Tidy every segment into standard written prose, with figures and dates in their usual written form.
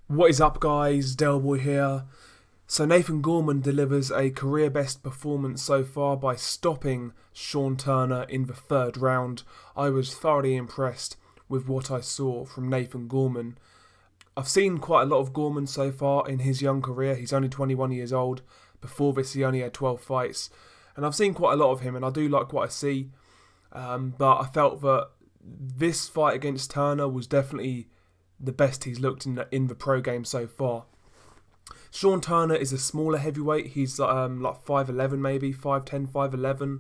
What is up, guys? Delboy here. So Nathan Gorman delivers a career best performance so far by stopping Sean Turner in the third round. I was thoroughly impressed with what I saw from Nathan Gorman. I've seen quite a lot of Gorman so far in his young career. He's only 21 years old. Before this he only had 12 fights. And I've seen quite a lot of him and I do like what I see. But I felt that this fight against Turner was definitely the best he's looked in the pro game so far. Sean Turner is a smaller heavyweight. He's like 5'11", maybe 5'10", 5'11",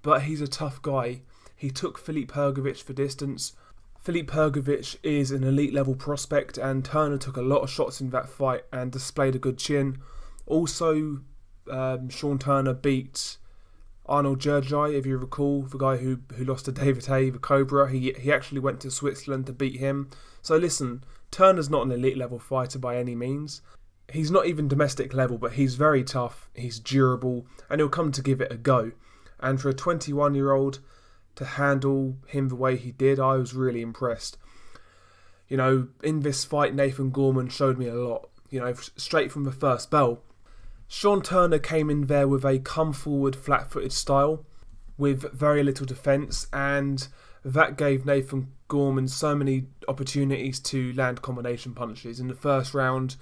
but he's a tough guy. He took Filip Hrgović for distance. Filip Hrgović is an elite level prospect, and Turner took a lot of shots in that fight and displayed a good chin. Also, Sean Turner beat Arnold Jurjai, if you recall, the guy who lost to David Haye, the Cobra. He actually went to Switzerland to beat him. So listen, Turner's not an elite level fighter by any means. He's not even domestic level, but he's very tough, he's durable, and he'll come to give it a go. And for a 21-year-old to handle him the way he did, I was really impressed. You know, in this fight, Nathan Gorman showed me a lot, straight from the first bell. Sean Turner came in there with a come-forward, flat-footed style, with very little defence, and that gave Nathan Gorman so many opportunities to land combination punches. In the first round,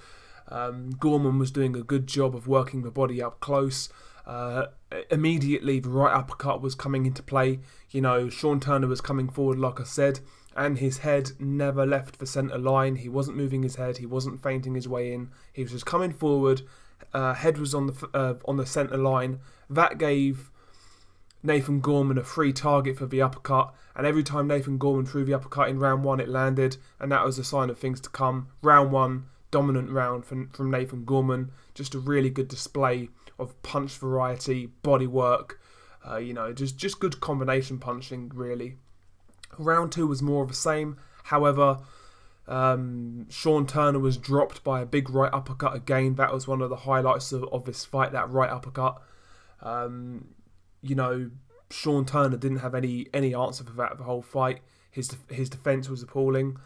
Gorman was doing a good job of working the body up close. Immediately, the right uppercut was coming into play. Sean Turner was coming forward, like I said, and his head never left the centre line. He wasn't moving his head. He wasn't feinting his way in. He was just coming forward. Head was on the centre line. That gave Nathan Gorman a free target for the uppercut, and every time Nathan Gorman threw the uppercut in round one, it landed, and that was a sign of things to come. Round one, dominant round from Nathan Gorman. Just a really good display of punch variety, body work, just good combination punching, really. Round two was more of the same. However, Sean Turner was dropped by a big right uppercut again. That was one of the highlights of this fight, that right uppercut. Sean Turner didn't have any answer for that the whole fight. His defence was appalling.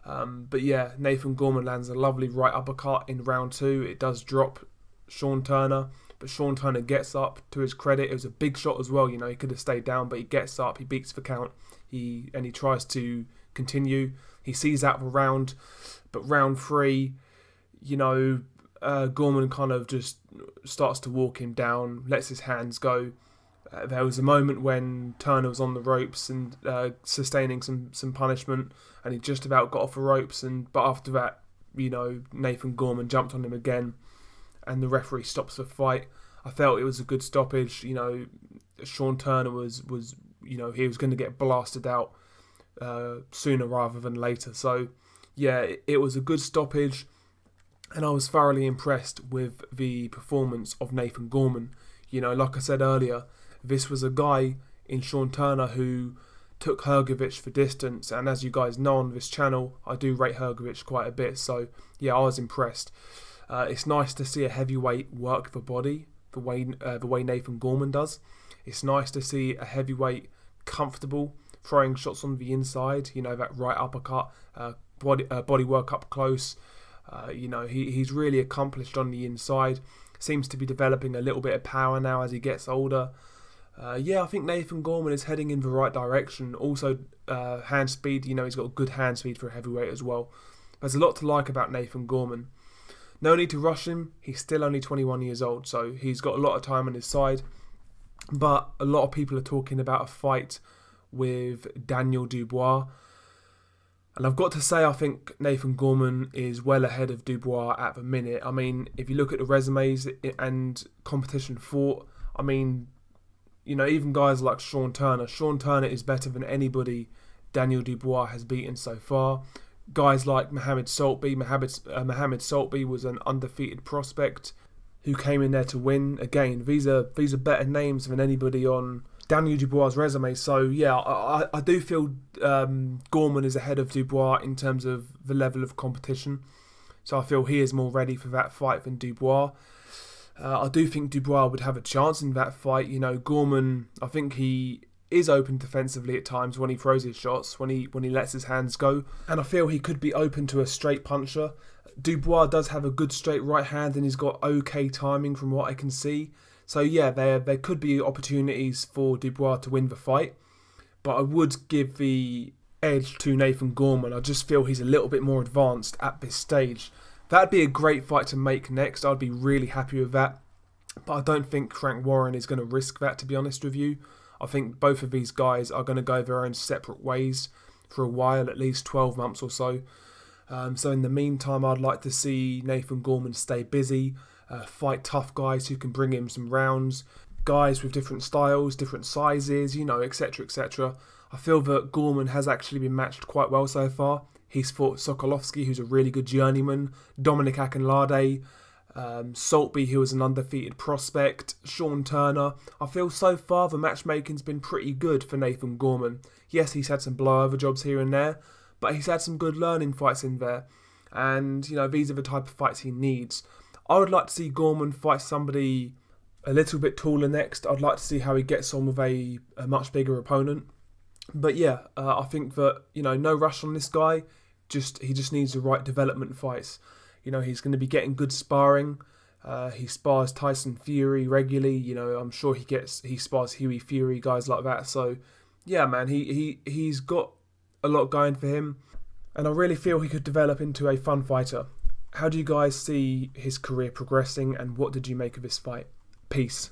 But yeah, Nathan Gorman lands a lovely right uppercut in round two. It does drop Sean Turner, but Sean Turner gets up. To his credit, it was a big shot as well. He could have stayed down, but he gets up, he beats the count, he tries to continue. He sees out the round, but round three, Gorman kind of just starts to walk him down, lets his hands go. There was a moment when Turner was on the ropes and sustaining some punishment, and he just about got off the ropes. But after that, Nathan Gorman jumped on him again, and the referee stops the fight. I felt it was a good stoppage. Sean Turner was he was going to get blasted out sooner rather than later. So yeah, it was a good stoppage, and I was thoroughly impressed with the performance of Nathan Gorman. Like I said earlier, this was a guy in Sean Turner who took Hrgović for distance, and as you guys know on this channel, I do rate Hrgović quite a bit, so yeah, I was impressed. It's nice to see a heavyweight work the body the way Nathan Gorman does. It's nice to see a heavyweight comfortable throwing shots on the inside, that right uppercut, body work up close. He's really accomplished on the inside. Seems to be developing a little bit of power now as he gets older. I think Nathan Gorman is heading in the right direction. Also, hand speed, he's got good hand speed for a heavyweight as well. There's a lot to like about Nathan Gorman. No need to rush him. He's still only 21 years old, so he's got a lot of time on his side. But a lot of people are talking about a fight with Daniel Dubois. And I've got to say, I think Nathan Gorman is well ahead of Dubois at the minute. I mean, if you look at the resumes and competition fought, even guys like Sean Turner is better than anybody Daniel Dubois has beaten so far. Guys like Mohamed Saltby. Mohamed Saltby was an undefeated prospect who came in there to win. Again, these are better names than anybody on Daniel Dubois' resume. So yeah, I do feel Gorman is ahead of Dubois in terms of the level of competition. So I feel he is more ready for that fight than Dubois. I do think Dubois would have a chance in that fight. Gorman, I think he is open defensively at times when he throws his shots, when he lets his hands go, and I feel he could be open to a straight puncher. Dubois does have a good straight right hand and he's got okay timing from what I can see. So yeah, there could be opportunities for Dubois to win the fight. But I would give the edge to Nathan Gorman. I just feel he's a little bit more advanced at this stage. That'd be a great fight to make next. I'd be really happy with that. But I don't think Frank Warren is going to risk that, to be honest with you. I think both of these guys are going to go their own separate ways for a while, at least 12 months or so. So in the meantime, I'd like to see Nathan Gorman stay busy, fight tough guys who can bring him some rounds, guys with different styles, different sizes, etc, etc. I feel that Gorman has actually been matched quite well so far. He's fought Sokolovsky, who's a really good journeyman, Dominic Akinlade, Saltby, who was an undefeated prospect, Sean Turner. I feel so far the matchmaking's been pretty good for Nathan Gorman. Yes, he's had some blowover jobs here and there, but he's had some good learning fights in there. And, these are the type of fights he needs. I would like to see Gorman fight somebody a little bit taller next. I'd like to see how he gets on with a much bigger opponent. But yeah, I think that, no rush on this guy. He just needs the right development fights. He's going to be getting good sparring. He spars Tyson Fury regularly. I'm sure he spars Huey Fury, guys like that. So yeah, man, he's got a lot going for him. And I really feel he could develop into a fun fighter. How do you guys see his career progressing and what did you make of this fight? Peace.